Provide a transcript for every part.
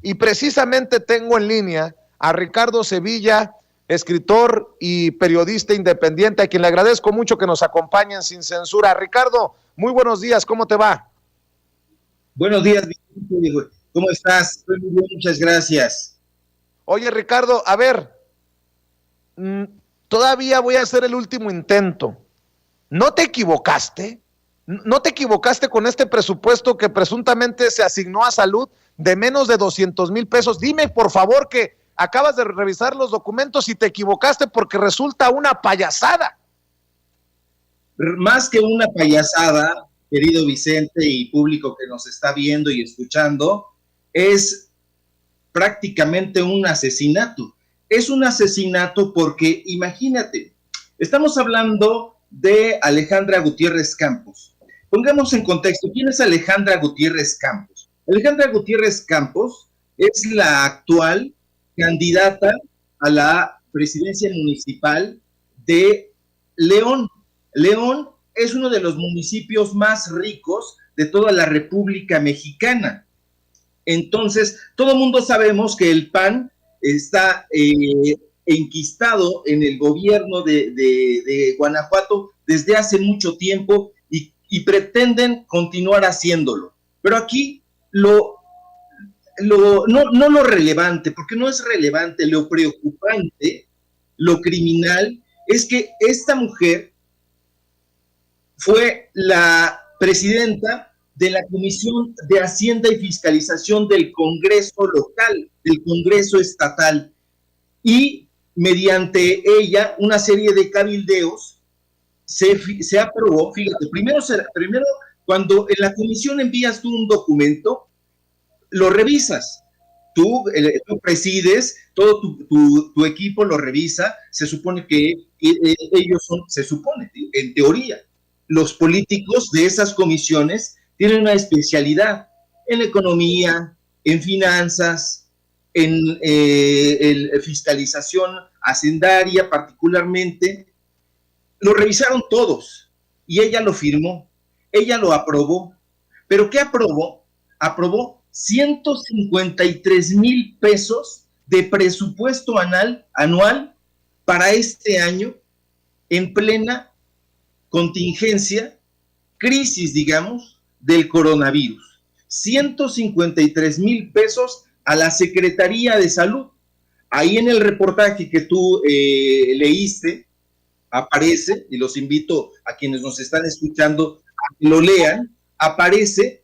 Y precisamente tengo en línea a Ricardo Sevilla, escritor y periodista independiente, a quien le agradezco mucho que nos acompañen sin censura. Ricardo, muy buenos días, ¿cómo te va? Buenos días, Vicente. ¿Cómo estás? Estoy muy bien, muchas gracias. Oye, Ricardo, a ver, todavía voy a hacer el último intento. ¿No te equivocaste? ¿No te equivocaste con este presupuesto que presuntamente se asignó a salud de menos de 200,000 pesos? Dime, por favor, que acabas de revisar los documentos y te equivocaste porque resulta una payasada. Más que una payasada, querido Vicente y público que nos está viendo y escuchando, es prácticamente un asesinato. Es un asesinato porque, imagínate, estamos hablando de Alejandra Gutiérrez Campos. Pongamos en contexto, ¿quién es Alejandra Gutiérrez Campos? Alejandra Gutiérrez Campos es la actual candidata a la presidencia municipal de León. León es uno de los municipios más ricos de toda la República Mexicana. Entonces, todo el mundo sabemos que el PAN está enquistado en el gobierno de Guanajuato desde hace mucho tiempo y pretenden continuar haciéndolo. Pero aquí no lo relevante, porque no es relevante, lo preocupante, lo criminal, es que esta mujer fue la presidenta de la Comisión de Hacienda y Fiscalización del Congreso local, del Congreso estatal, y mediante ella una serie de cabildeos se aprobó. Fíjate, primero cuando en la comisión envías tú un documento, lo revisas, tú presides, todo tu equipo lo revisa, se supone que ellos son, se supone, en teoría, los políticos de esas comisiones tienen una especialidad en economía, en finanzas, en fiscalización hacendaria particularmente. Lo revisaron todos y ella lo firmó, ella lo aprobó. ¿Pero qué aprobó? Aprobó 153,000 pesos de presupuesto anual para este año en plena contingencia, crisis, digamos, del coronavirus. 153,000 pesos a la Secretaría de Salud. Ahí en el reportaje que tú leíste, aparece, y los invito a quienes nos están escuchando a que lo lean, aparece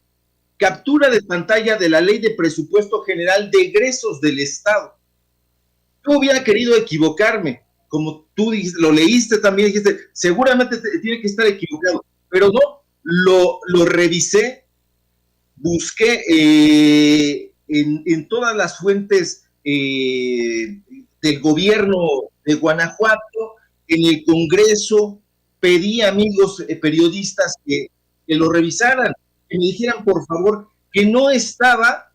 captura de pantalla de la Ley de Presupuesto General de Egresos del Estado. Yo hubiera querido equivocarme, como tú lo leíste también, dijiste, seguramente tiene que estar equivocado, pero no, lo revisé, busqué en todas las fuentes del gobierno de Guanajuato, en el Congreso, pedí a amigos periodistas que lo revisaran, que me dijeran, por favor, que no estaba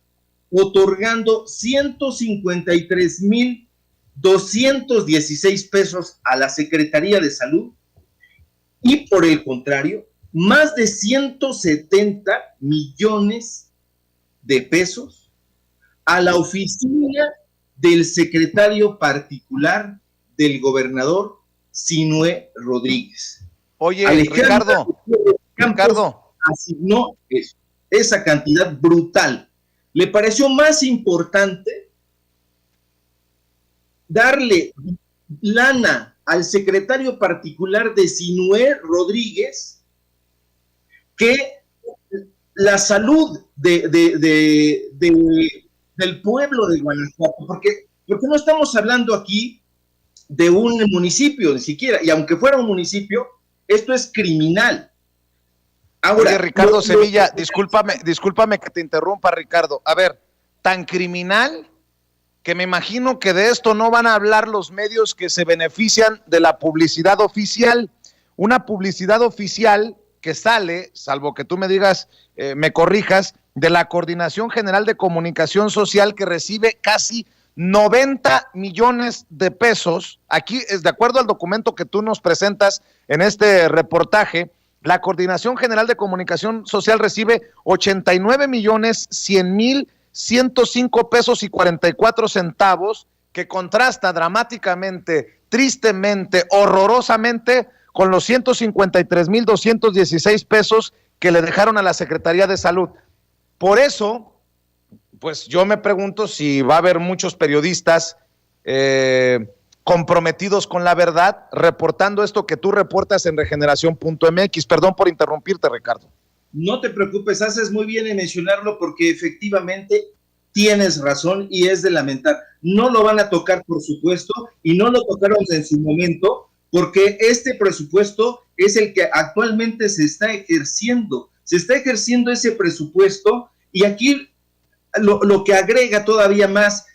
otorgando 153,216 pesos a la Secretaría de Salud y, por el contrario, más de 170 millones de pesos a la oficina del secretario particular del gobernador Sinué Rodríguez. Oye, Ricardo asignó esa cantidad brutal. Le pareció más importante darle lana al secretario particular de Sinué Rodríguez que la salud del pueblo de Guanajuato, porque no estamos hablando aquí de un municipio, ni siquiera, y aunque fuera un municipio, esto es criminal. Ahora, oye, Ricardo Sevilla, discúlpame que te interrumpa, Ricardo. A ver, tan criminal que me imagino que de esto no van a hablar los medios que se benefician de la publicidad oficial. Una publicidad oficial que sale, salvo que tú me digas, me corrijas, de la Coordinación General de Comunicación Social, que recibe casi 90 millones de pesos. Aquí, de acuerdo al documento que tú nos presentas en este reportaje, la Coordinación General de Comunicación Social recibe 89,100,000 105 pesos y 44 centavos, que contrasta dramáticamente, tristemente, horrorosamente con los 153,216 pesos que le dejaron a la Secretaría de Salud. Por eso, pues yo me pregunto si va a haber muchos periodistas comprometidos con la verdad, reportando esto que tú reportas en regeneración.mx. Perdón por interrumpirte, Ricardo. No te preocupes, haces muy bien en mencionarlo porque efectivamente tienes razón y es de lamentar. No lo van a tocar, por supuesto, y no lo tocaron en su momento, porque este presupuesto es el que actualmente se está ejerciendo. Se está ejerciendo ese presupuesto y aquí lo que agrega todavía más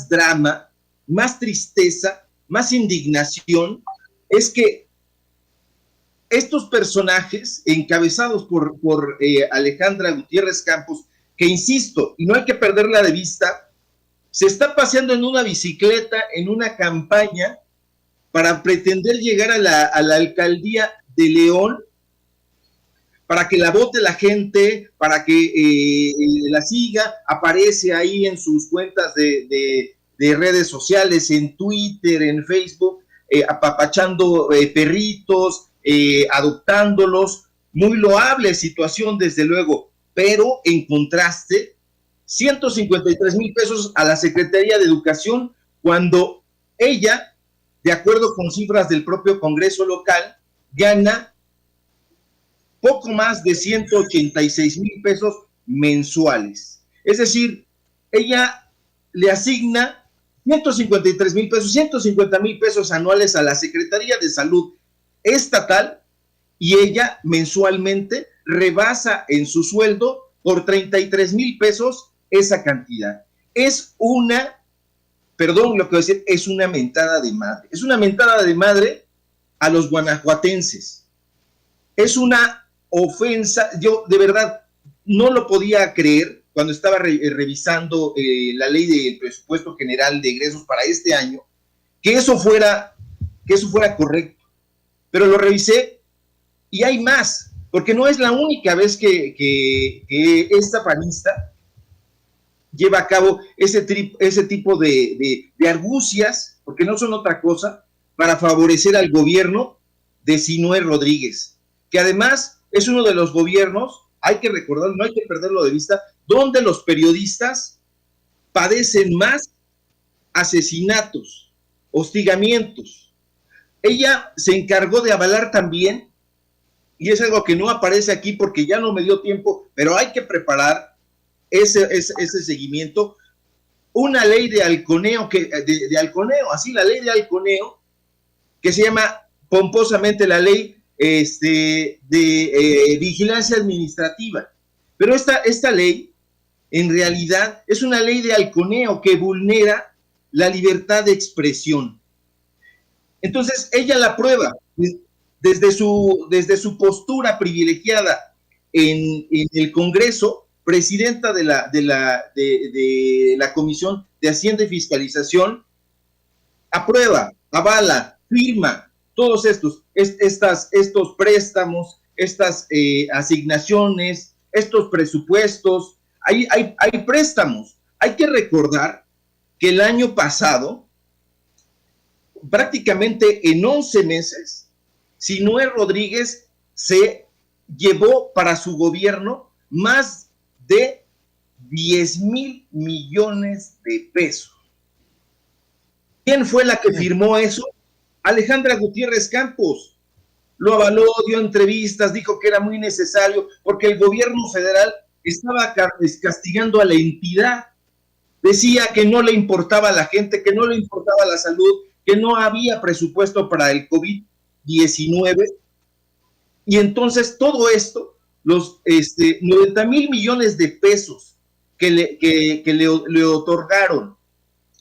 drama, más tristeza, más indignación, es que estos personajes encabezados por Alejandra Gutiérrez Campos, que insisto, y no hay que perderla de vista, se está paseando en una bicicleta, en una campaña para pretender llegar a la alcaldía de León, para que la vote la gente, para que la siga, aparece ahí en sus cuentas de redes sociales, en Twitter, en Facebook, apapachando perritos, adoptándolos, muy loable situación desde luego, pero en contraste, 153,000 pesos a la Secretaría de Educación, cuando ella, de acuerdo con cifras del propio Congreso local, gana poco más de 186,000 pesos mensuales. Es decir, ella le asigna 153,000 pesos, 150,000 pesos anuales a la Secretaría de Salud estatal y ella mensualmente rebasa en su sueldo por 33,000 pesos esa cantidad. Es una, perdón lo que voy a decir, es una mentada de madre. Es una mentada de madre a los guanajuatenses. Es una ofensa. Yo de verdad no lo podía creer cuando estaba revisando la ley del presupuesto general de egresos para este año, que eso fuera correcto. Pero lo revisé y hay más, porque no es la única vez que esta panista lleva a cabo ese tipo de argucias, porque no son otra cosa, para favorecer al gobierno de Zinue Rodríguez, que además es uno de los gobiernos, hay que recordarlo, no hay que perderlo de vista, donde los periodistas padecen más asesinatos, hostigamientos. Ella se encargó de avalar también, y es algo que no aparece aquí porque ya no me dio tiempo, pero hay que preparar ese seguimiento, una ley de halconeo, así la ley de halconeo, que se llama pomposamente la ley de vigilancia administrativa. Pero esta ley, en realidad, es una ley de halconeo que vulnera la libertad de expresión. Entonces, ella la prueba desde su postura privilegiada en el Congreso, presidenta de la Comisión de Hacienda y Fiscalización, aprueba, avala, firma todos estos préstamos, estas asignaciones, estos presupuestos. Hay préstamos. Hay que recordar que el año pasado, prácticamente en 11 meses, Zinue Rodríguez se llevó para su gobierno más de 10,000 millones de pesos. ¿Quién fue la que firmó eso? Alejandra Gutiérrez Campos. Lo avaló, dio entrevistas, dijo que era muy necesario porque el gobierno federal estaba castigando a la entidad. Decía que no le importaba a la gente, que no le importaba la salud, que no había presupuesto para el COVID-19. Y entonces todo esto, los 90,000 millones de pesos que le otorgaron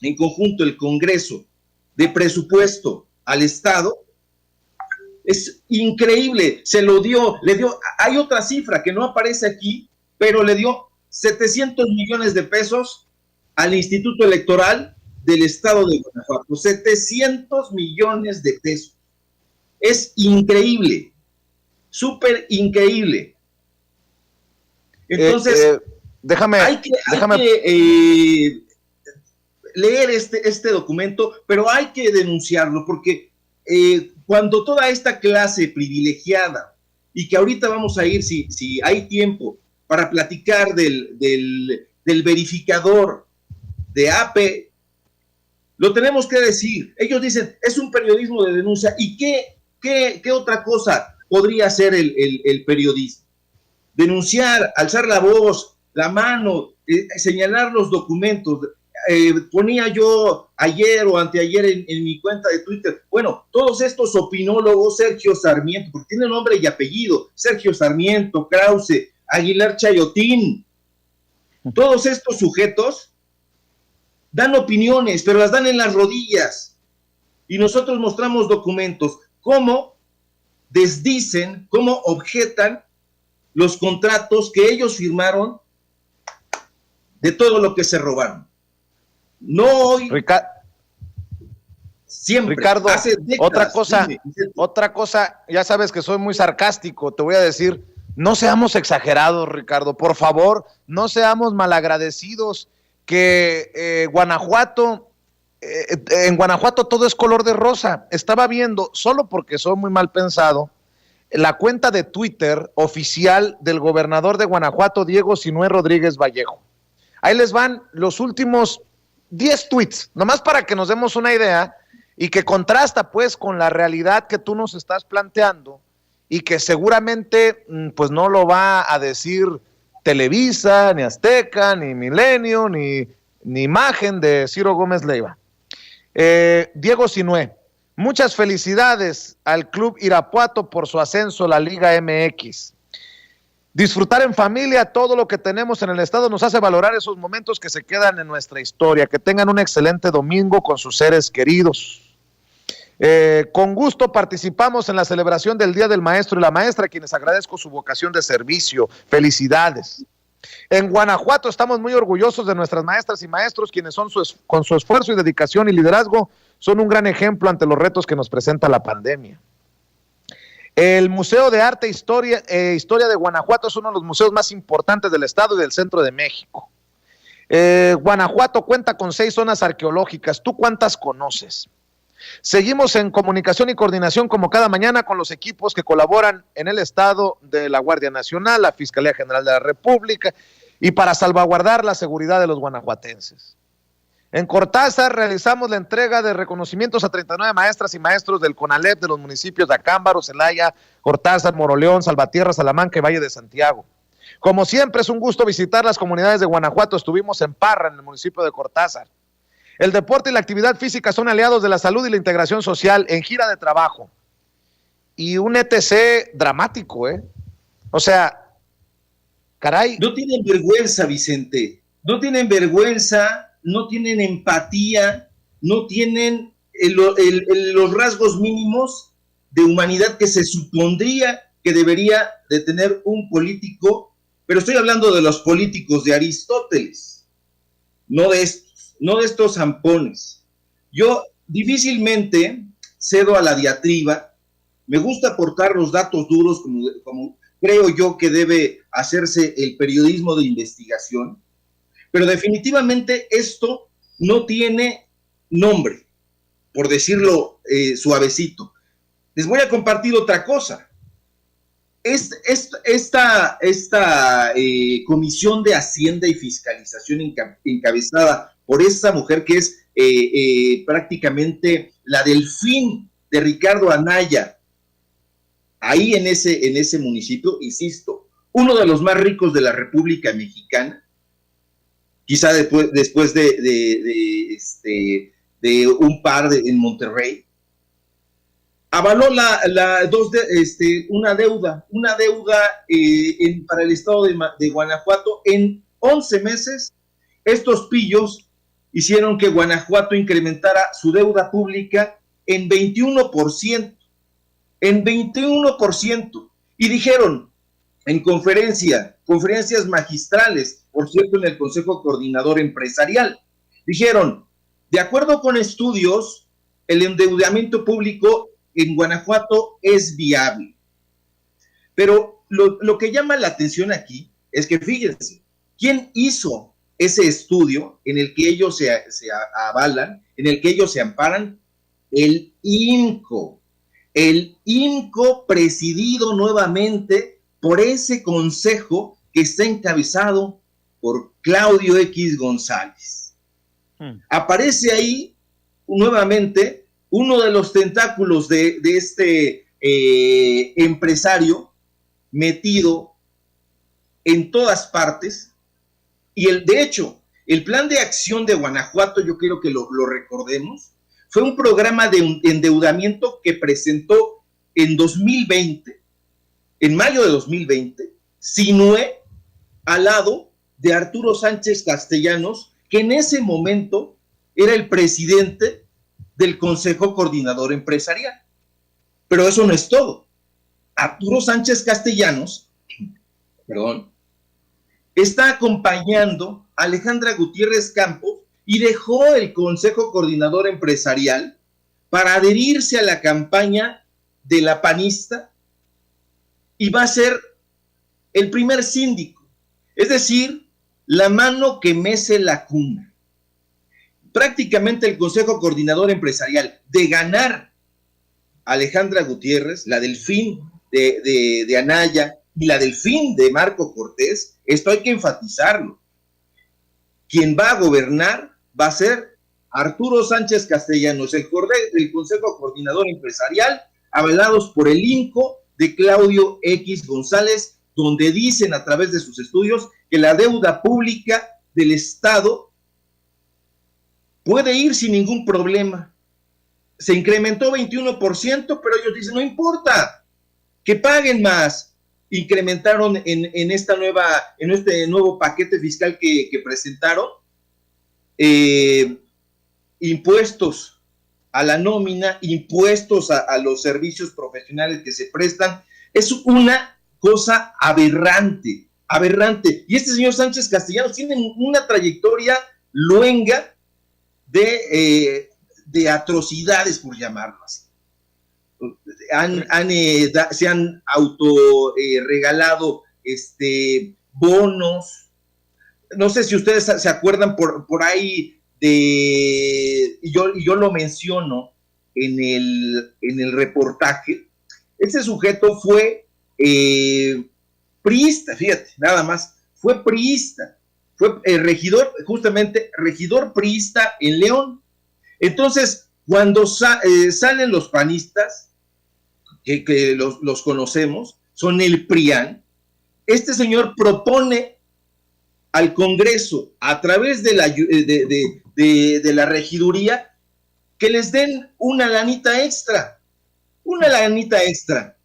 en conjunto el Congreso de presupuesto al Estado, es increíble. Le dio, hay otra cifra que no aparece aquí, pero le dio 700 millones de pesos al Instituto Electoral del Estado de Guanajuato. 700 millones de pesos. Es increíble, súper increíble. Entonces, déjame Hay que leer este documento, pero hay que denunciarlo, porque cuando toda esta clase privilegiada, y que ahorita vamos a ir, si hay tiempo, para platicar del verificador de AP, lo tenemos que decir. Ellos dicen, es un periodismo de denuncia. ¿Y qué otra cosa podría hacer el periodismo? Denunciar, alzar la voz, la mano, señalar los documentos. Ponía yo ayer o anteayer en mi cuenta de Twitter, bueno, todos estos opinólogos, Sergio Sarmiento, porque tiene nombre y apellido, Sergio Sarmiento, Krause, Aguilar Chayotín, todos estos sujetos dan opiniones, pero las dan en las rodillas, y nosotros mostramos documentos, cómo desdicen, cómo objetan los contratos que ellos firmaron de todo lo que se robaron. No hoy, siempre. Ricardo, hace décadas, otra cosa, ya sabes que soy muy sarcástico, te voy a decir, no seamos exagerados, Ricardo, por favor, no seamos malagradecidos, que Guanajuato, en Guanajuato todo es color de rosa. Estaba viendo, solo porque soy muy mal pensado, la cuenta de Twitter oficial del gobernador de Guanajuato, Diego Sinué Rodríguez Vallejo. Ahí les van los últimos 10 tweets, nomás para que nos demos una idea y que contrasta pues con la realidad que tú nos estás planteando y que seguramente pues no lo va a decir Televisa, ni Azteca, ni Milenio, ni Imagen de Ciro Gómez Leiva. Diego Sinué, muchas felicidades al Club Irapuato por su ascenso a la Liga MX. Disfrutar en familia todo lo que tenemos en el estado nos hace valorar esos momentos que se quedan en nuestra historia. Que tengan un excelente domingo con sus seres queridos. Con gusto participamos en la celebración del Día del Maestro y la Maestra, a quienes agradezco su vocación de servicio. Felicidades. En Guanajuato estamos muy orgullosos de nuestras maestras y maestros, quienes son con su esfuerzo y dedicación y liderazgo son un gran ejemplo ante los retos que nos presenta la pandemia. El Museo de Arte e Historia de Guanajuato es uno de los museos más importantes del estado y del centro de México. Guanajuato cuenta con 6 zonas arqueológicas. ¿Tú cuántas conoces? Seguimos en comunicación y coordinación como cada mañana con los equipos que colaboran en el estado de la Guardia Nacional, la Fiscalía General de la República y para salvaguardar la seguridad de los guanajuatenses. En Cortázar realizamos la entrega de reconocimientos a 39 maestras y maestros del CONALEP de los municipios de Acámbaro, Celaya, Cortázar, Moroleón, Salvatierra, Salamanca y Valle de Santiago. Como siempre es un gusto visitar las comunidades de Guanajuato. Estuvimos en Parra, en el municipio de Cortázar. El deporte y la actividad física son aliados de la salud y la integración social en gira de trabajo. Y un ETC dramático, ¿eh? O sea, caray. No tienen vergüenza, Vicente. No tienen vergüenza, no tienen empatía, no tienen los rasgos mínimos de humanidad que se supondría que debería de tener un político, pero estoy hablando de los políticos de Aristóteles, no de estos zampones. Yo difícilmente cedo a la diatriba, me gusta aportar los datos duros como creo yo que debe hacerse el periodismo de investigación, pero definitivamente esto no tiene nombre, por decirlo suavecito. Les voy a compartir otra cosa. Esta Comisión de Hacienda y Fiscalización encabezada por esta mujer que es prácticamente la delfín de Ricardo Anaya, ahí en ese municipio, insisto, uno de los más ricos de la República Mexicana, quizá después de un par en Monterrey, avaló una deuda para el estado de Guanajuato. En 11 meses, estos pillos hicieron que Guanajuato incrementara su deuda pública en 21%. En 21%. Y dijeron en conferencias magistrales, por cierto, en el Consejo Coordinador Empresarial, dijeron, de acuerdo con estudios, el endeudamiento público en Guanajuato es viable. Pero lo que llama la atención aquí es que, fíjense, ¿Quién hizo ese estudio en el que ellos se avalan, en el que ellos se amparan? El INCO. El INCO presidido nuevamente por ese consejo que está encabezado por Claudio X González. Aparece ahí nuevamente uno de los tentáculos de este empresario metido en todas partes. Y de hecho, el plan de acción de Guanajuato, yo quiero que lo recordemos, fue un programa de endeudamiento que presentó en 2020, en mayo de 2020, Sinue, al lado de Arturo Sánchez Castellanos, que en ese momento era el presidente del Consejo Coordinador Empresarial. Pero eso no es todo. Arturo Sánchez Castellanos, está acompañando a Alejandra Gutiérrez Campos y dejó el Consejo Coordinador Empresarial para adherirse a la campaña de la panista y va a ser el primer síndico, es decir, la mano que mece la cuna. Prácticamente el Consejo Coordinador Empresarial, de ganar a Alejandra Gutiérrez, la delfín de Anaya y la delfín de Marco Cortés, esto hay que enfatizarlo. Quien va a gobernar va a ser Arturo Sánchez Castellanos, el Consejo Coordinador Empresarial, avalados por el INCO de Claudio X González, donde dicen a través de sus estudios que la deuda pública del Estado puede ir sin ningún problema. Se incrementó 21%, pero ellos dicen, no importa, que paguen más. Incrementaron en este nuevo paquete fiscal que presentaron, impuestos a la nómina, impuestos a los servicios profesionales que se prestan. Es una cosa aberrante. Y este señor Sánchez Castellanos tiene una trayectoria luenga de atrocidades, por llamarlo así. Se han regalado bonos. No sé si ustedes se acuerdan por ahí y yo lo menciono en el reportaje. Ese sujeto fue priista, fíjate, nada más, fue priista, fue regidor priista en León. Entonces, cuando salen los panistas, que los conocemos, son el PRIAN, este señor propone al Congreso, a través de la regiduría, que les den una lanita extra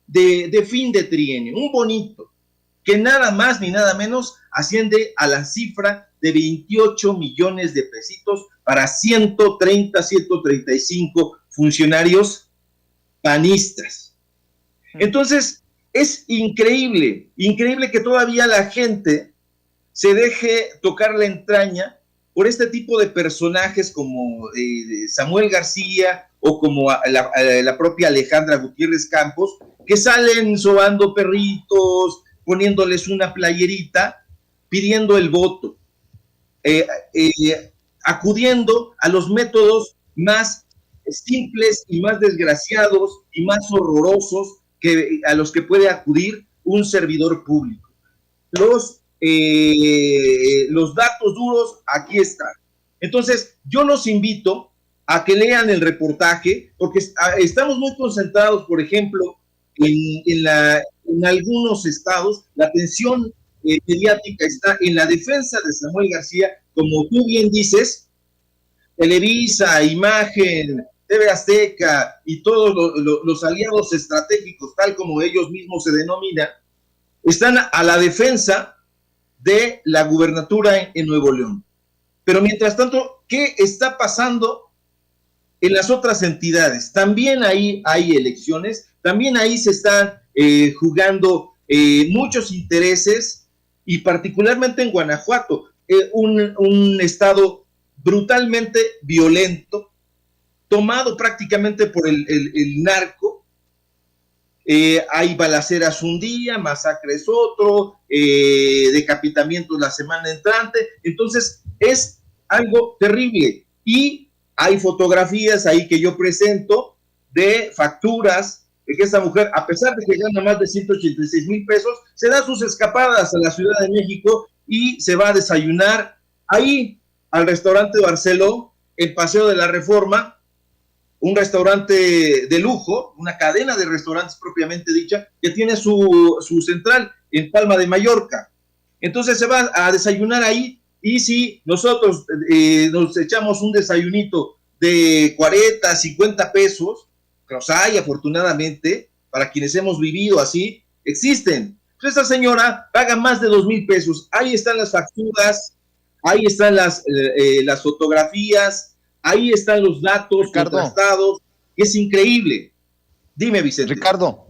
de fin de trienio, un bonito, que nada más ni nada menos asciende a la cifra de 28 millones de pesitos para 135 funcionarios panistas. Entonces, es increíble que todavía la gente se deje tocar la entraña por este tipo de personajes como Samuel García o como la propia Alejandra Gutiérrez Campos, que salen sobando perritos, poniéndoles una playerita, pidiendo el voto, acudiendo a los métodos más simples y más desgraciados y más horrorosos a los que puede acudir un servidor público. Los datos duros aquí están. Entonces, yo los invito a que lean el reportaje, porque estamos muy concentrados, por ejemplo, en algunos estados. La atención mediática está en la defensa de Samuel García, como tú bien dices. Televisa, Imagen, TV Azteca y todos los aliados estratégicos, tal como ellos mismos se denominan, están a la defensa de la gubernatura en Nuevo León. Pero mientras tanto, ¿qué está pasando en las otras entidades? También ahí hay elecciones, también ahí se están jugando muchos intereses, y particularmente en Guanajuato, un estado brutalmente violento, tomado prácticamente por el narco, hay balaceras un día, masacres otro, decapitamientos la semana entrante. Entonces es algo terrible, y hay fotografías ahí que yo presento de facturas de que esta mujer, a pesar de que gana más de 186,000 pesos, se da sus escapadas a la Ciudad de México y se va a desayunar ahí al restaurante Barceló, el Paseo de la Reforma, un restaurante de lujo, una cadena de restaurantes propiamente dicha, que tiene su central en Palma de Mallorca. Entonces se va a desayunar ahí, y si nosotros nos echamos un desayunito de 40, 50 pesos, que los hay afortunadamente, para quienes hemos vivido así, existen. Pues esta señora paga más de 2,000 pesos. Ahí están las facturas, ahí están las fotografías, ahí están los datos contrastados. Es increíble. Dime, Vicente. Ricardo,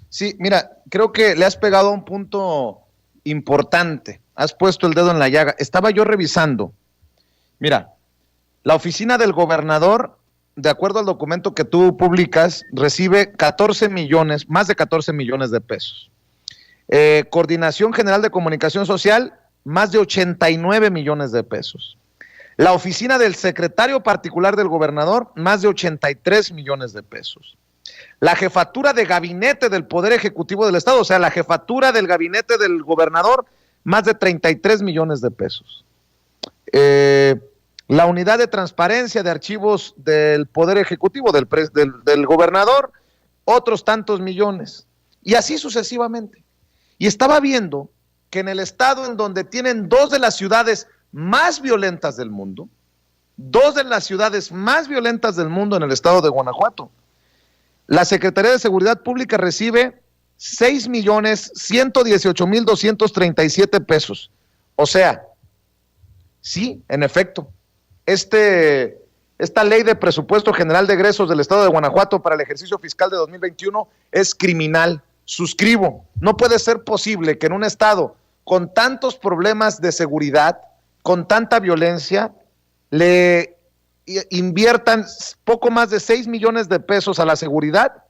sí, mira, creo que le has pegado un punto importante. Has puesto el dedo en la llaga. Estaba yo revisando. Mira, la oficina del gobernador, de acuerdo al documento que tú publicas, recibe 14 millones, más de 14 millones de pesos. Coordinación General de Comunicación Social, más de 89 millones de pesos. La oficina del secretario particular del gobernador, más de 83 millones de pesos. La jefatura de gabinete del Poder Ejecutivo del Estado, o sea, la jefatura del gabinete del gobernador, más de 33 millones de pesos. La unidad de transparencia de archivos del Poder Ejecutivo del gobernador, otros tantos millones, y así sucesivamente. Y estaba viendo que en el estado en donde tienen dos de las ciudades más violentas del mundo, en el estado de Guanajuato, la Secretaría de Seguridad Pública recibe 6,118,237 pesos. O sea, sí, en efecto, esta ley de presupuesto general de egresos del estado de Guanajuato para el ejercicio fiscal de 2021 es criminal. Suscribo. No puede ser posible que en un estado con tantos problemas de seguridad, con tanta violencia, le inviertan poco más de 6 millones de pesos a la seguridad,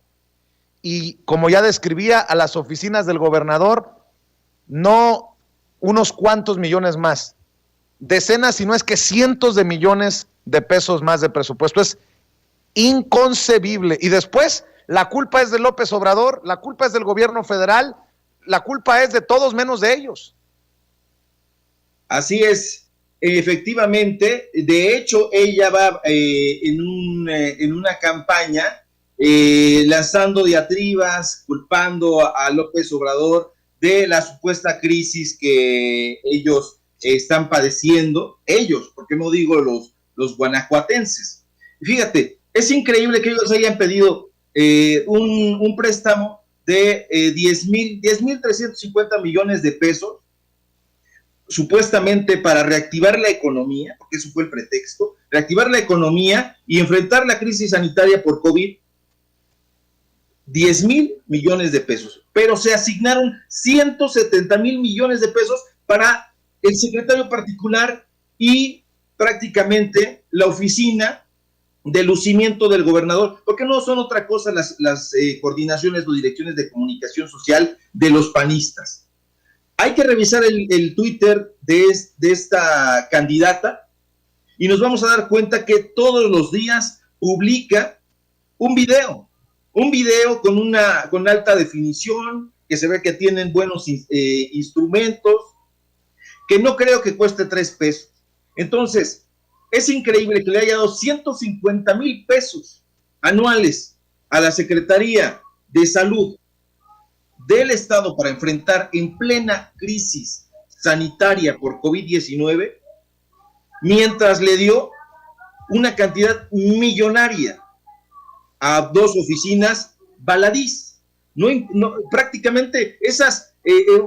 y como ya describía, a las oficinas del gobernador no unos cuantos millones más, decenas, si no es que cientos de millones de pesos más de presupuesto. Es inconcebible. Y después la culpa es de López Obrador, la culpa es del gobierno federal, la culpa es de todos menos de ellos. Así es, efectivamente. De hecho, ella va en una campaña lanzando diatribas, culpando a López Obrador de la supuesta crisis que ellos están padeciendo, porque no digo los guanajuatenses. Fíjate, es increíble que ellos hayan pedido un préstamo de 10,350 millones de pesos, supuestamente para reactivar la economía, porque eso fue el pretexto, reactivar la economía y enfrentar la crisis sanitaria por COVID. 10,000 millones de pesos, pero se asignaron 170,000 millones de pesos para el secretario particular y prácticamente la oficina de lucimiento del gobernador, porque no son otra cosa las coordinaciones o direcciones de comunicación social de los panistas. Hay que revisar el Twitter de esta candidata y nos vamos a dar cuenta que todos los días publica un video con alta definición, que se ve que tienen buenos instrumentos, que no creo que cueste 3 pesos. Entonces, es increíble que le haya dado 150,000 pesos anuales a la Secretaría de Salud del Estado para enfrentar en plena crisis sanitaria por COVID-19, mientras le dio una cantidad millonaria a 2 oficinas baladís. Prácticamente esas,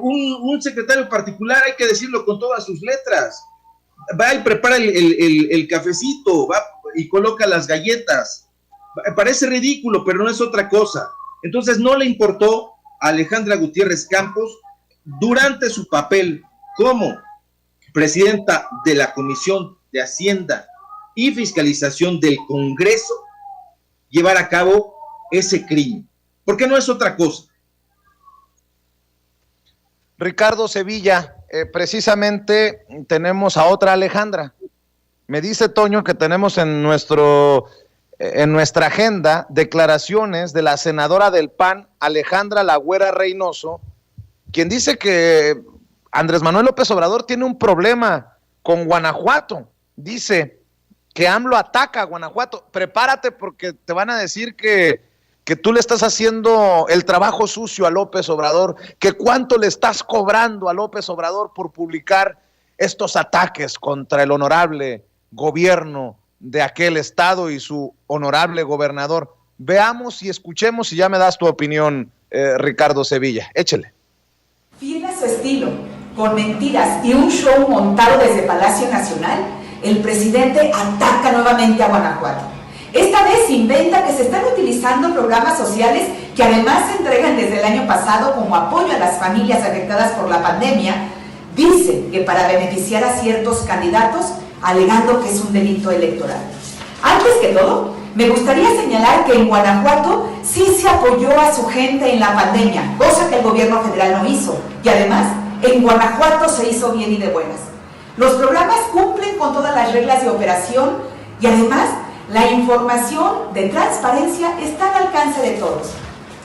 un secretario particular, hay que decirlo con todas sus letras, va y prepara el cafecito, va y coloca las galletas. Parece ridículo, pero no es otra cosa. Entonces no le importó a Alejandra Gutiérrez Campos, durante su papel como presidenta de la Comisión de Hacienda y Fiscalización del Congreso, llevar a cabo ese crimen. porque no es otra cosa. Ricardo Sevilla, precisamente tenemos a otra Alejandra. Me dice Toño que tenemos en nuestra agenda declaraciones de la senadora del PAN, Alejandra La Güera Reynoso, quien dice que Andrés Manuel López Obrador tiene un problema con Guanajuato. Dice que AMLO ataca a Guanajuato. Prepárate porque te van a decir que tú le estás haciendo el trabajo sucio a López Obrador, que cuánto le estás cobrando a López Obrador por publicar estos ataques contra el honorable gobierno de aquel estado y su honorable gobernador. Veamos y escuchemos y ya me das tu opinión, Ricardo Sevilla. Échele. Fiel a su estilo, con mentiras y un show montado desde Palacio Nacional, el presidente ataca nuevamente a Guanajuato. Esta vez inventa que se están utilizando programas sociales que además se entregan desde el año pasado como apoyo a las familias afectadas por la pandemia. Dice que para beneficiar a ciertos candidatos, alegando que es un delito electoral. Antes que todo, me gustaría señalar que en Guanajuato sí se apoyó a su gente en la pandemia, cosa que el gobierno federal no hizo. Y además, en Guanajuato se hizo bien y de buenas. Los programas cumplen con todas las reglas de operación y además la información de transparencia está al alcance de todos.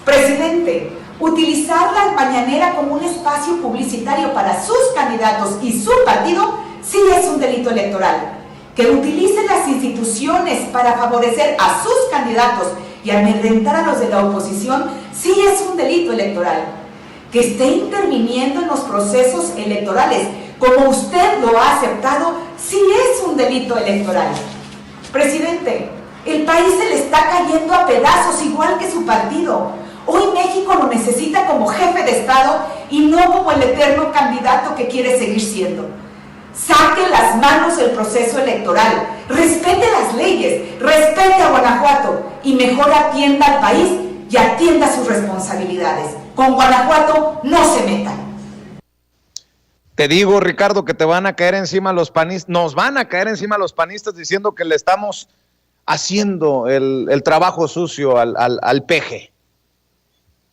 Presidente, utilizar la mañanera como un espacio publicitario para sus candidatos y su partido sí es un delito electoral. Que utilice las instituciones para favorecer a sus candidatos y amedrentar a los de la oposición sí es un delito electoral. Que esté interviniendo en los procesos electorales, como usted lo ha aceptado, sí es un delito electoral. Presidente, el país se le está cayendo a pedazos igual que su partido. Hoy México lo necesita como jefe de Estado y no como el eterno candidato que quiere seguir siendo. Saque las manos del proceso electoral, respete las leyes, respete a Guanajuato y mejor atienda al país y atienda sus responsabilidades. Con Guanajuato no se metan. Te digo, Ricardo, que te van a caer encima los panistas, nos van a caer encima los panistas diciendo que le estamos haciendo el trabajo sucio al peje.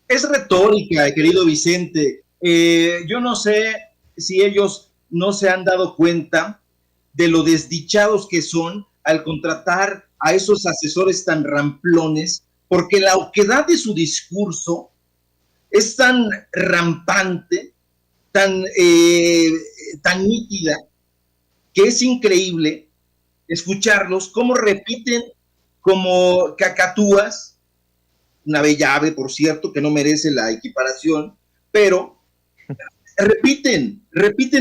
Es retórica, querido Vicente. Yo no sé si ellos no se han dado cuenta de lo desdichados que son al contratar a esos asesores tan ramplones, porque la oquedad de su discurso es tan rampante, tan nítida, que es increíble escucharlos, cómo repiten como cacatúas, una bella ave, por cierto, que no merece la equiparación, pero repiten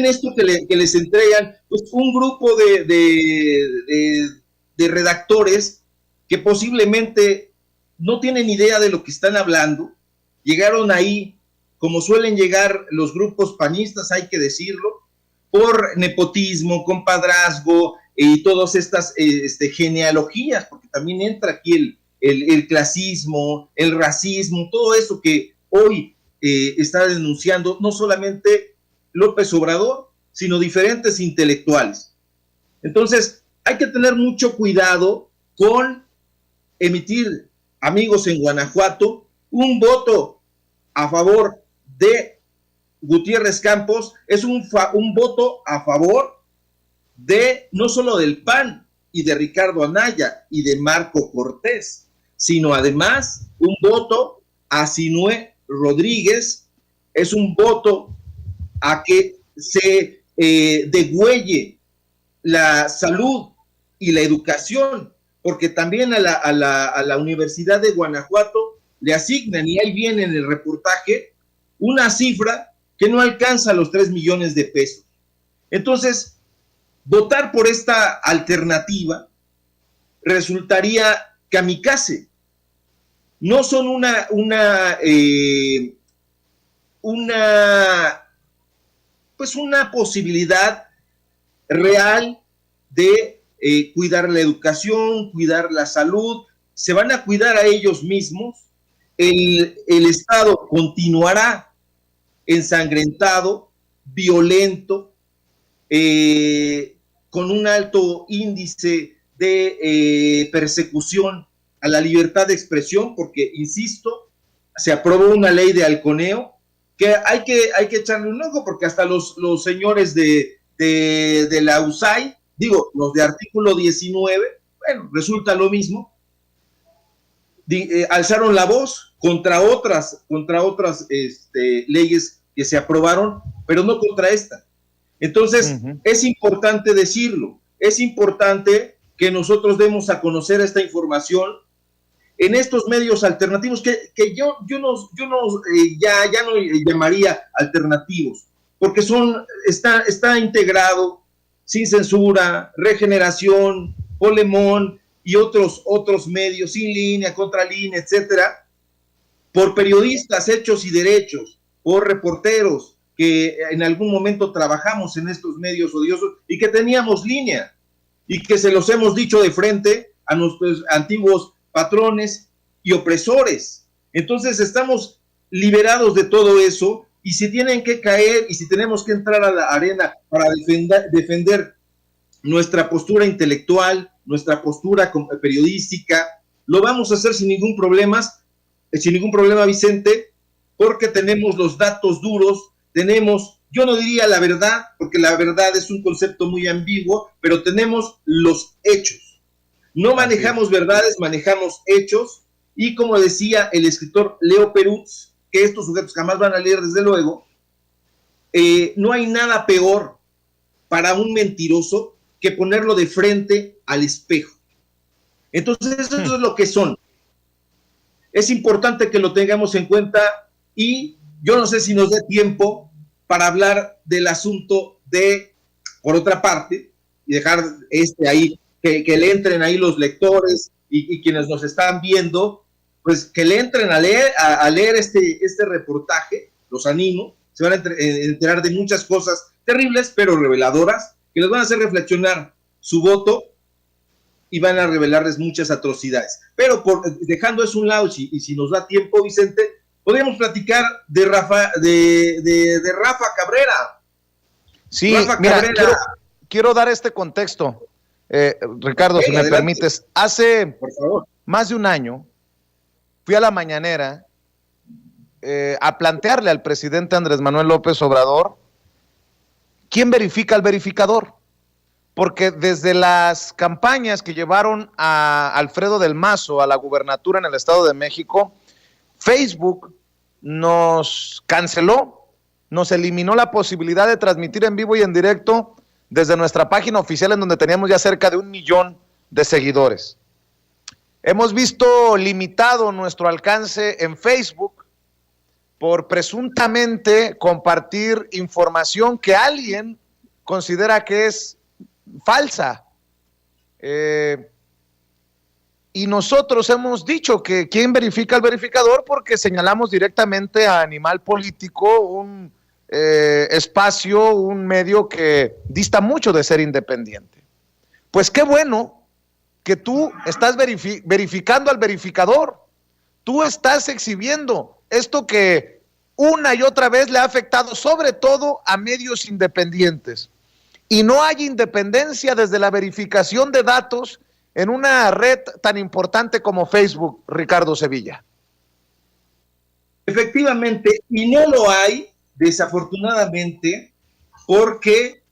esto que les entregan pues, un grupo de redactores que posiblemente no tienen idea de lo que están hablando, llegaron ahí, como suelen llegar los grupos panistas, hay que decirlo, por nepotismo, compadrazgo y todas estas genealogías, porque también entra aquí el clasismo, el racismo, todo eso que hoy está denunciando no solamente López Obrador, sino diferentes intelectuales. Entonces, hay que tener mucho cuidado con emitir, amigos en Guanajuato, un voto a favor de Gutiérrez Campos, es un voto a favor de no solo del PAN y de Ricardo Anaya y de Marco Cortés, sino además un voto a Sinué Rodríguez, es un voto a que se degüelle la salud y la educación, porque también a la Universidad de Guanajuato le asignan, y ahí viene en el reportaje, una cifra que no alcanza los 3 millones de pesos. Entonces, votar por esta alternativa resultaría kamikaze. No son una posibilidad real de cuidar la educación, cuidar la salud, se van a cuidar a ellos mismos, el Estado continuará ensangrentado, violento, con un alto índice de persecución a la libertad de expresión, porque, insisto, se aprobó una ley de halconeo que hay que echarle un ojo, porque hasta los señores de la USAID, digo, los de artículo 19, bueno, resulta lo mismo, alzaron la voz contra otras leyes que se aprobaron, pero no contra esta. Entonces, es importante decirlo, es importante que nosotros demos a conocer esta información en estos medios alternativos que yo no llamaría alternativos, porque está integrado Sin Censura, Regeneración, Polemón y otros medios, Sin Línea, Contralínea, etcétera, por periodistas hechos y derechos, por reporteros que en algún momento trabajamos en estos medios odiosos y que teníamos línea y que se los hemos dicho de frente a nuestros antiguos patrones y opresores. Entonces estamos liberados de todo eso, y si tienen que caer y si tenemos que entrar a la arena para defender nuestra postura intelectual, nuestra postura periodística, lo vamos a hacer sin ningún problema, Vicente, porque tenemos los datos duros, yo no diría la verdad, porque la verdad es un concepto muy ambiguo, pero tenemos los hechos. No manejamos verdades, manejamos hechos, y como decía el escritor Leo Perutz, que estos sujetos jamás van a leer, desde luego, no hay nada peor para un mentiroso que ponerlo de frente al espejo. Entonces, eso es lo que son. Es importante que lo tengamos en cuenta, y yo no sé si nos dé tiempo para hablar del asunto por otra parte, y dejar ahí, que le entren ahí los lectores y quienes nos están viendo, pues que le entren a leer este reportaje. Los animo, se van a enterar de muchas cosas terribles, pero reveladoras, que les van a hacer reflexionar su voto y van a revelarles muchas atrocidades. Pero dejando eso a un lado, y si nos da tiempo, Vicente, podríamos platicar de Rafa Cabrera. Sí, Rafa Cabrera. Quiero dar este contexto, Ricardo, si me permites. Hace más de un año fui a la mañanera a plantearle al presidente Andrés Manuel López Obrador quién verifica al verificador, porque desde las campañas que llevaron a Alfredo del Mazo a la gubernatura en el Estado de México, Facebook nos canceló, nos eliminó la posibilidad de transmitir en vivo y en directo desde nuestra página oficial, en donde teníamos ya cerca de 1 millón de seguidores. Hemos visto limitado nuestro alcance en Facebook por presuntamente compartir información que alguien considera que es falsa. Y nosotros hemos dicho que quién verifica al verificador, porque señalamos directamente a Animal Político, un espacio, un medio que dista mucho de ser independiente. Pues qué bueno que tú estás verificando al verificador. Tú estás exhibiendo esto que una y otra vez le ha afectado sobre todo a medios independientes. Y no hay independencia desde la verificación de datos en una red tan importante como Facebook, Ricardo Sevilla. Efectivamente, y no lo hay, desafortunadamente, porque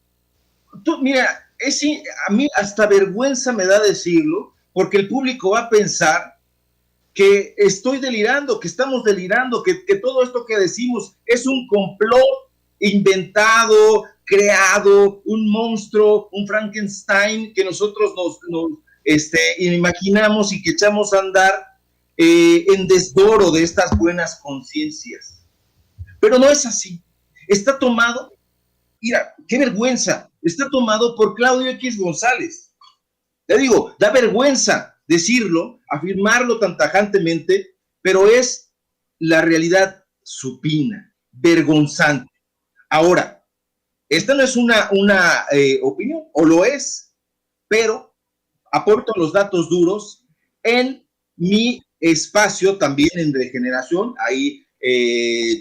mira, a mí hasta vergüenza me da decirlo, porque el público va a pensar que estoy delirando, que estamos delirando, que todo esto que decimos es un complot inventado, creado, un monstruo, un Frankenstein que nosotros nos imaginamos y que echamos a andar en desdoro de estas buenas conciencias. Pero no es así. Está tomado, mira, qué vergüenza, está tomado por Claudio X González. Te digo, da vergüenza decirlo, afirmarlo tan tajantemente, pero es la realidad supina, vergonzante. Ahora, esta no es una opinión, o lo es, pero aporto los datos duros en mi espacio, también en Regeneración. Ahí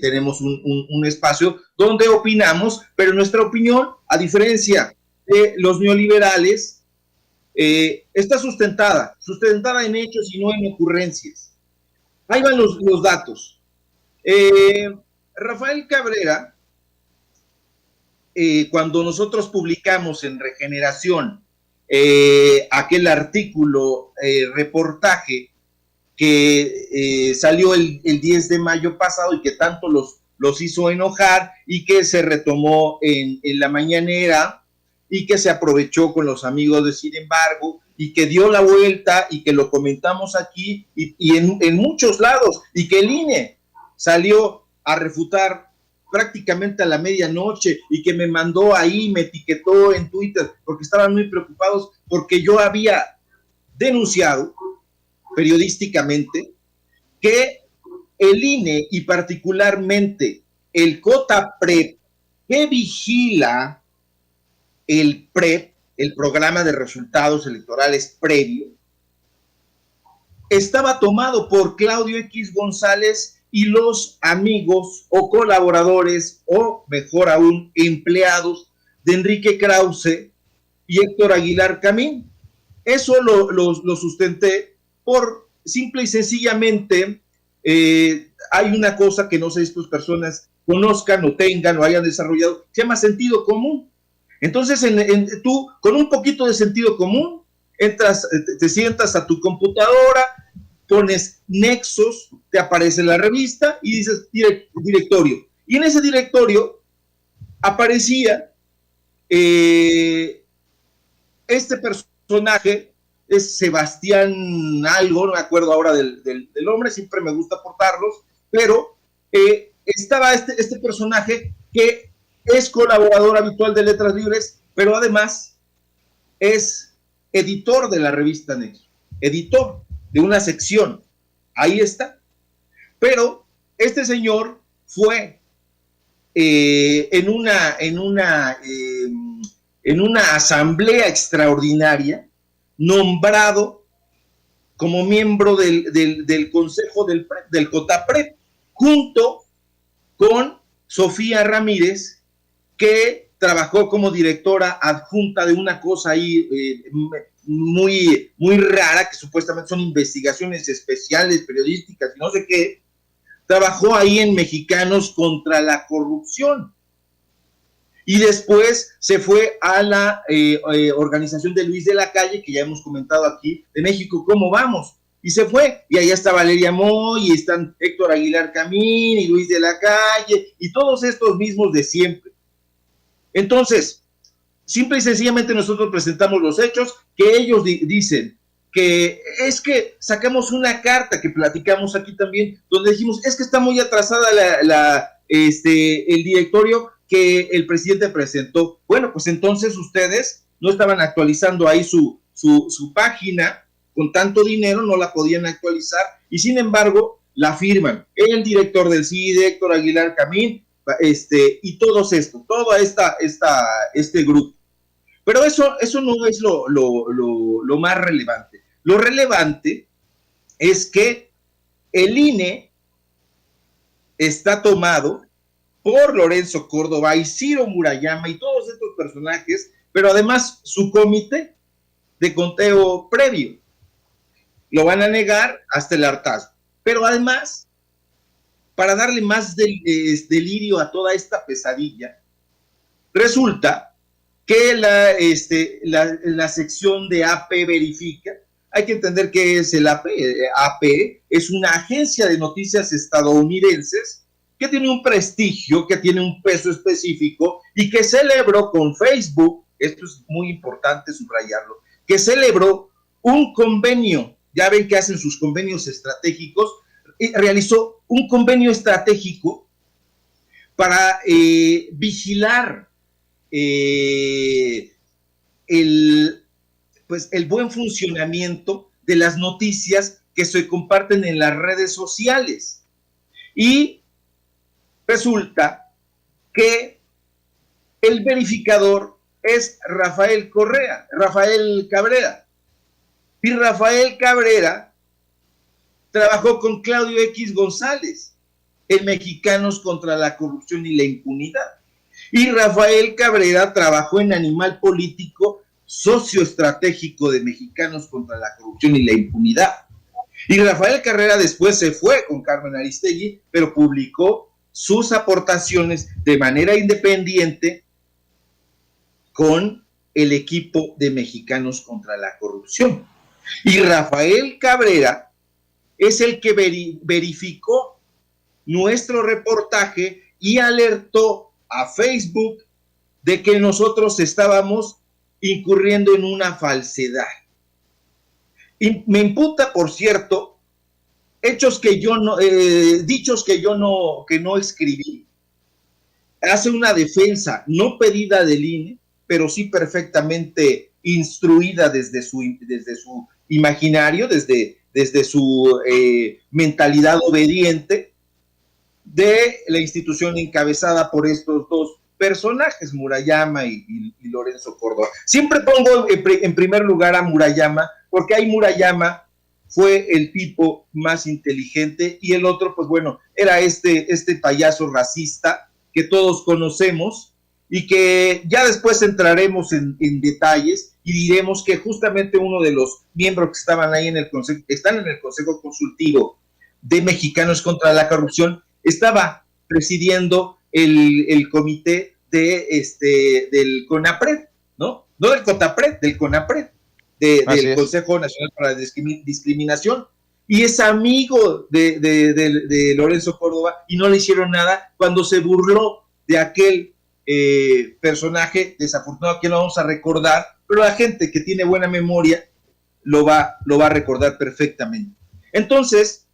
tenemos un espacio donde opinamos, pero nuestra opinión, a diferencia de los neoliberales, está sustentada en hechos y no en ocurrencias. Ahí van los datos. Rafael Cabrera, cuando nosotros publicamos en Regeneración aquel artículo, reportaje que salió el 10 de mayo pasado y que tanto los hizo enojar y que se retomó en la mañanera y que se aprovechó con los amigos de Sin Embargo y que dio la vuelta y que lo comentamos aquí y en muchos lados, y que el INE salió a refutar prácticamente a la medianoche y que me mandó ahí, me etiquetó en Twitter porque estaban muy preocupados porque yo había denunciado periodísticamente que el INE y particularmente el COTAPREP, que vigila el PREP, el programa de resultados electorales previo, estaba tomado por Claudio X González y los amigos o colaboradores, o mejor aún, empleados de Enrique Krause y Héctor Aguilar Camín. Eso lo sustenté por simple y sencillamente, hay una cosa que no sé si estas personas conozcan o tengan o hayan desarrollado, se llama sentido común. Entonces, tú, con un poquito de sentido común, entras, te sientas a tu computadora, pones nexos, te aparece la revista y dices directorio. Y en ese directorio aparecía este personaje, es Sebastián algo, no me acuerdo ahora del nombre, siempre me gusta aportarlos, pero estaba este personaje que es colaborador habitual de Letras Libres, pero además es editor de la revista Nexo, editor de una sección, ahí está. Pero este señor fue en una asamblea extraordinaria nombrado como miembro del consejo del COTAPREP, junto con Sofía Ramírez, que trabajó como directora adjunta de una cosa ahí muy, muy rara, que supuestamente son investigaciones especiales, periodísticas y no sé qué. Trabajó ahí en Mexicanos contra la Corrupción. Y después se fue a la organización de Luis de la Calle, que ya hemos comentado aquí, de México, ¿cómo vamos? Y se fue, y allá está Valeria Moy, y están Héctor Aguilar Camín, y Luis de la Calle, y todos estos mismos de siempre. Entonces, simple y sencillamente nosotros presentamos los hechos que ellos dicen, que es que sacamos una carta que platicamos aquí también, donde dijimos, es que está muy atrasada el directorio que el presidente presentó. Bueno, pues entonces ustedes no estaban actualizando ahí su página, con tanto dinero no la podían actualizar, y sin embargo la firman el director del CIDE, Héctor Aguilar Camín, y todos estos, todo este grupo. Pero eso no es lo más relevante. Lo relevante es que el INE está tomado por Lorenzo Córdoba y Ciro Murayama y todos estos personajes, pero además su comité de conteo previo. Lo van a negar hasta el hartazgo. Pero además, para darle más delirio a toda esta pesadilla, resulta que la sección de AP Verifica, hay que entender qué es el AP. AP es una agencia de noticias estadounidenses que tiene un prestigio, que tiene un peso específico y que celebró con Facebook, esto es muy importante subrayarlo, que celebró un convenio, ya ven que hacen sus convenios estratégicos, y realizó un convenio estratégico para vigilar el buen funcionamiento de las noticias que se comparten en las redes sociales. Y resulta que el verificador es Rafael Cabrera. Y Rafael Cabrera trabajó con Claudio X González en Mexicanos contra la Corrupción y la Impunidad. Y Rafael Cabrera trabajó en Animal Político, socio estratégico de Mexicanos contra la Corrupción y la Impunidad. Y Rafael Cabrera después se fue con Carmen Aristegui, pero publicó sus aportaciones de manera independiente con el equipo de Mexicanos contra la Corrupción. Y Rafael Cabrera es el que verificó nuestro reportaje y alertó a Facebook de que nosotros estábamos incurriendo en una falsedad. Y me imputa, por cierto, hechos que yo no, dichos que yo no escribí. Hace una defensa no pedida del INE, pero sí perfectamente instruida desde su imaginario, desde su mentalidad obediente de la institución encabezada por estos dos personajes, Murayama y Lorenzo Córdoba. Siempre pongo en primer lugar a Murayama, porque ahí Murayama fue el tipo más inteligente y el otro, pues bueno, era este payaso racista que todos conocemos y que ya después entraremos en detalles y diremos que justamente uno de los miembros que estaban ahí están en el Consejo Consultivo de Mexicanos contra la Corrupción, estaba presidiendo el comité del CONAPRED, ¿no? No del CONAPRED, del CONAPRED, del Consejo Nacional para la Discriminación, y es amigo de Lorenzo Córdoba, y no le hicieron nada cuando se burló de aquel personaje desafortunado que no vamos a recordar, pero la gente que tiene buena memoria lo va a recordar perfectamente. Entonces,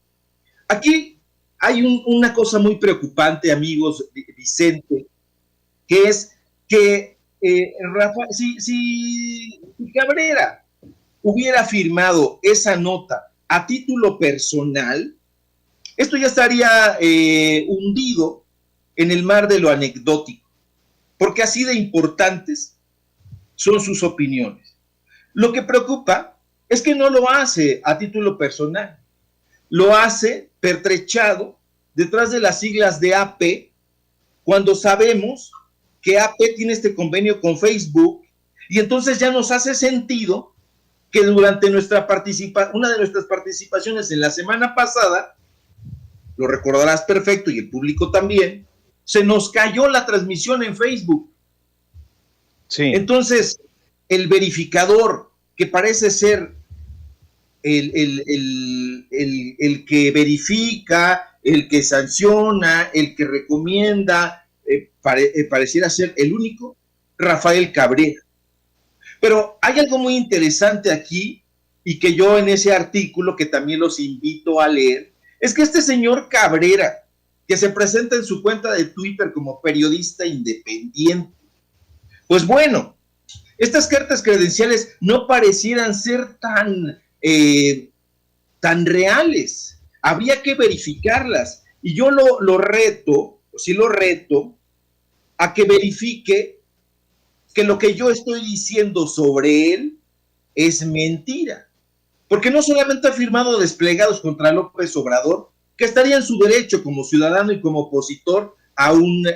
aquí hay una cosa muy preocupante, amigos, Vicente, que es que Rafa, si Cabrera hubiera firmado esa nota a título personal, esto ya estaría hundido en el mar de lo anecdótico, porque así de importantes son sus opiniones. Lo que preocupa es que no lo hace a título personal, lo hace pertrechado detrás de las siglas de AP, cuando sabemos que AP tiene este convenio con Facebook, y entonces ya nos hace sentido que durante una de nuestras participaciones en la semana pasada, lo recordarás perfecto y el público también, se nos cayó la transmisión en Facebook. Sí. Entonces, el verificador, que parece ser el que verifica, el que sanciona, el que recomienda, pareciera ser el único, Rafael Cabrera. Pero hay algo muy interesante aquí, y que yo en ese artículo, que también los invito a leer, es que este señor Cabrera, que se presenta en su cuenta de Twitter como periodista independiente, pues bueno, estas cartas credenciales no parecieran ser tan reales. Habría que verificarlas. Y yo lo reto a que verifique que lo que yo estoy diciendo sobre él es mentira. Porque no solamente ha firmado desplegados contra López Obrador, que estaría en su derecho como ciudadano y como opositor a una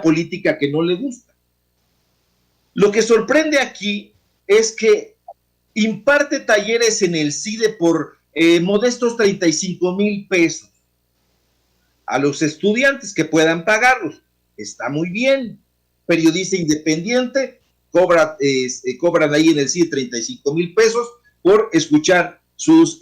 política que no le gusta. Lo que sorprende aquí es que imparte talleres en el CIDE por modestos 35,000 pesos a los estudiantes que puedan pagarlos. Está muy bien. Periodista independiente, cobran ahí en el CIDE 35,000 pesos por escuchar sus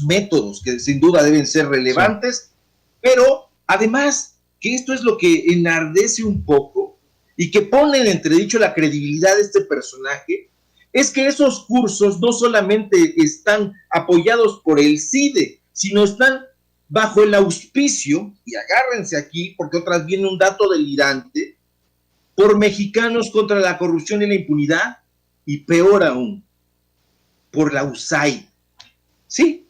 métodos, que sin duda deben ser relevantes, sí. Pero además, que esto es lo que enardece un poco y que pone en entredicho la credibilidad de este personaje, es que esos cursos no solamente están apoyados por el CIDE, sino están bajo el auspicio, y agárrense aquí porque otra vez viene un dato delirante, por Mexicanos contra la Corrupción y la Impunidad, y peor aún, por la USAID. Sí,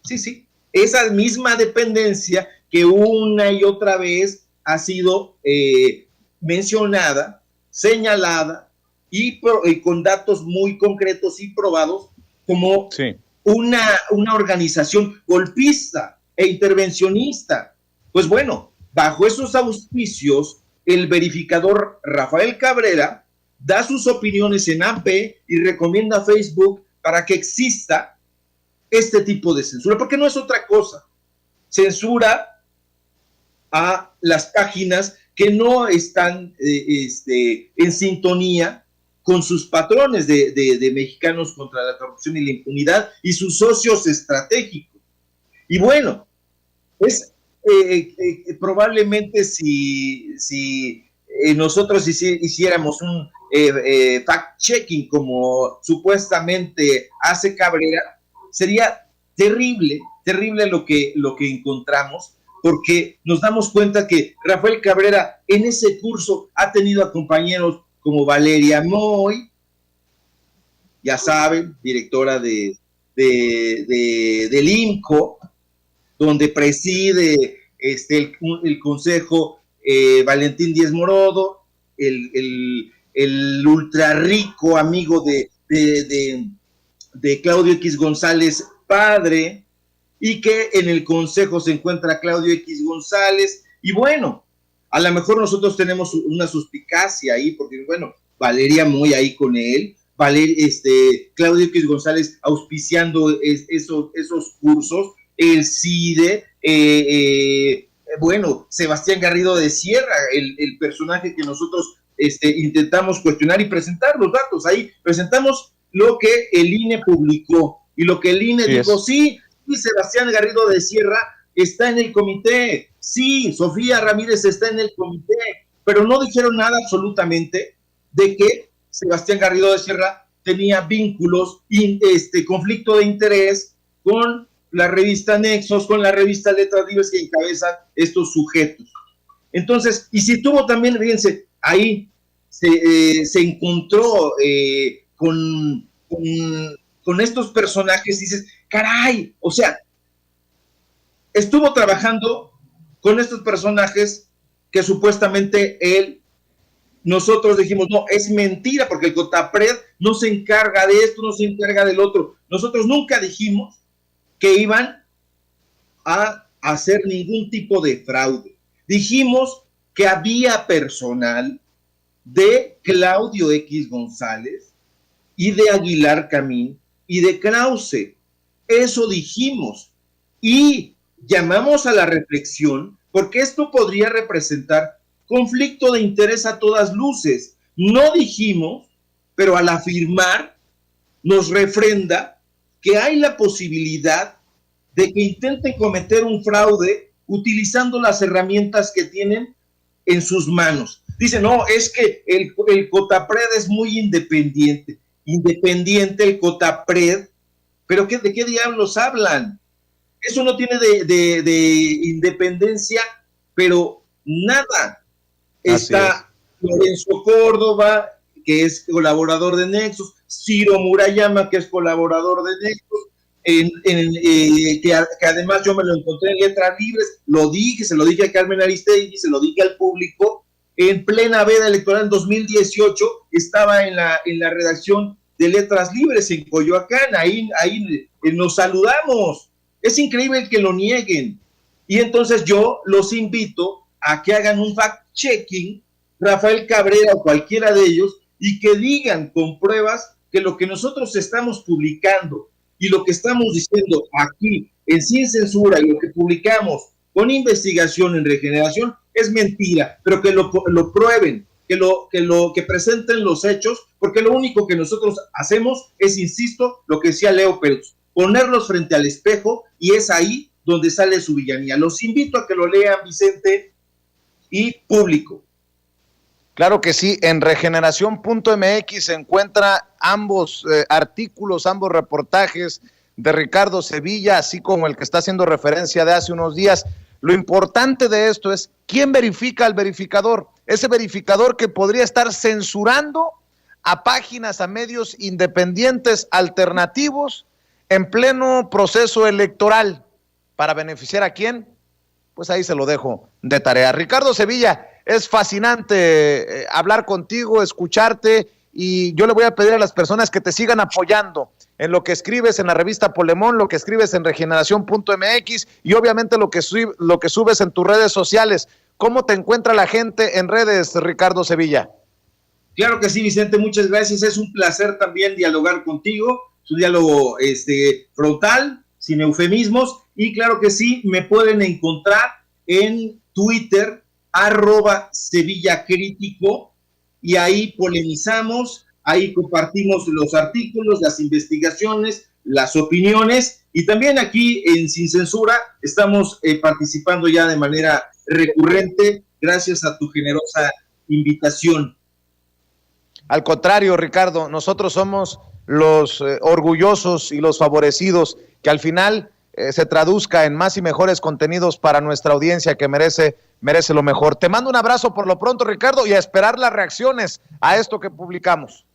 esa misma dependencia que una y otra vez ha sido mencionada, señalada, y con datos muy concretos y probados como sí. una organización golpista e intervencionista. Pues bueno, bajo esos auspicios, el verificador Rafael Cabrera da sus opiniones en AP y recomienda a Facebook para que exista este tipo de censura, porque no es otra cosa. Censura a las páginas que no están en sintonía con sus patrones de Mexicanos contra la Corrupción y la Impunidad y sus socios estratégicos. Y bueno, es probablemente si nosotros hiciéramos un fact-checking como supuestamente hace Cabrera, sería terrible lo que encontramos, porque nos damos cuenta que Rafael Cabrera en ese curso ha tenido a compañeros como Valeria Moy, ya saben, directora del INCO, donde preside el consejo Valentín Díez Morodo, el ultra rico amigo de Claudio X González padre, y que en el consejo se encuentra Claudio X González, y bueno, a lo mejor nosotros tenemos una suspicacia ahí, porque bueno, Valeria Moy ahí con él, Claudio X González auspiciando esos cursos, el CIDE, bueno, Sebastián Garrido de Sierra, el personaje que nosotros intentamos cuestionar y presentar los datos. Ahí presentamos lo que el INE publicó y lo que el INE dijo, sí, Sebastián Garrido de Sierra está en el comité, sí, Sofía Ramírez está en el comité, pero no dijeron nada absolutamente de que Sebastián Garrido de Sierra tenía vínculos, conflicto de interés con la revista Nexos, con la revista Letras Libres que encabezan estos sujetos. Entonces, y si tuvo también, fíjense, ahí se encontró con estos personajes, dices, caray, o sea, estuvo trabajando con estos personajes que supuestamente nosotros dijimos, no, es mentira, porque el COTAPRED no se encarga de esto, no se encarga del otro. Nosotros nunca dijimos que iban a hacer ningún tipo de fraude. Dijimos que había personal de Claudio X González y de Aguilar Camín y de Krause. Eso dijimos. Y llamamos a la reflexión porque esto podría representar conflicto de interés a todas luces. No dijimos, pero al afirmar nos refrenda que hay la posibilidad de que intenten cometer un fraude utilizando las herramientas que tienen en sus manos. Dicen, no, es que el COTAPRED es muy independiente el COTAPRED, pero ¿de qué diablos hablan? Eso no tiene de independencia, pero nada. Está Lorenzo Córdoba, que es colaborador de Nexos, Ciro Murayama, que es colaborador de Nexos, que además yo me lo encontré en Letras Libres, se lo dije a Carmen Aristegui, se lo dije al público, en plena veda electoral en 2018, estaba en la redacción de Letras Libres en Coyoacán, ahí nos saludamos. Es increíble que lo nieguen. Y entonces yo los invito a que hagan un fact-checking, Rafael Cabrera o cualquiera de ellos, y que digan con pruebas que lo que nosotros estamos publicando y lo que estamos diciendo aquí en Sin Censura y lo que publicamos con investigación en Regeneración es mentira, pero que lo prueben, que presenten los hechos, porque lo único que nosotros hacemos es, insisto, lo que decía Leo Pérez, ponerlos frente al espejo, y es ahí donde sale su villanía. Los invito a que lo lean, Vicente y público. Claro que sí, en regeneración.mx se encuentra ambos artículos, ambos reportajes de Ricardo Sevilla, así como el que está haciendo referencia de hace unos días. Lo importante de esto es quién verifica al verificador, ese verificador que podría estar censurando a páginas, a medios independientes alternativos en pleno proceso electoral. ¿Para beneficiar a quién? Pues ahí se lo dejo de tarea. Ricardo Sevilla, es fascinante hablar contigo, escucharte, y yo le voy a pedir a las personas que te sigan apoyando en lo que escribes en la revista Polemón, lo que escribes en regeneración.mx y obviamente lo que subes en tus redes sociales. ¿Cómo te encuentra la gente en redes, Ricardo Sevilla? Claro que sí, Vicente, muchas gracias. Es un placer también dialogar contigo. Es un diálogo frontal, sin eufemismos. Y claro que sí, me pueden encontrar en Twitter, @SevillaCrítico, y ahí polemizamos, ahí compartimos los artículos, las investigaciones, las opiniones, y también aquí en Sin Censura estamos participando ya de manera recurrente, gracias a tu generosa invitación. Al contrario, Ricardo, nosotros somos los orgullosos y los favorecidos, que al final se traduzca en más y mejores contenidos para nuestra audiencia, que merece lo mejor. Te mando un abrazo por lo pronto, Ricardo, y a esperar las reacciones a esto que publicamos.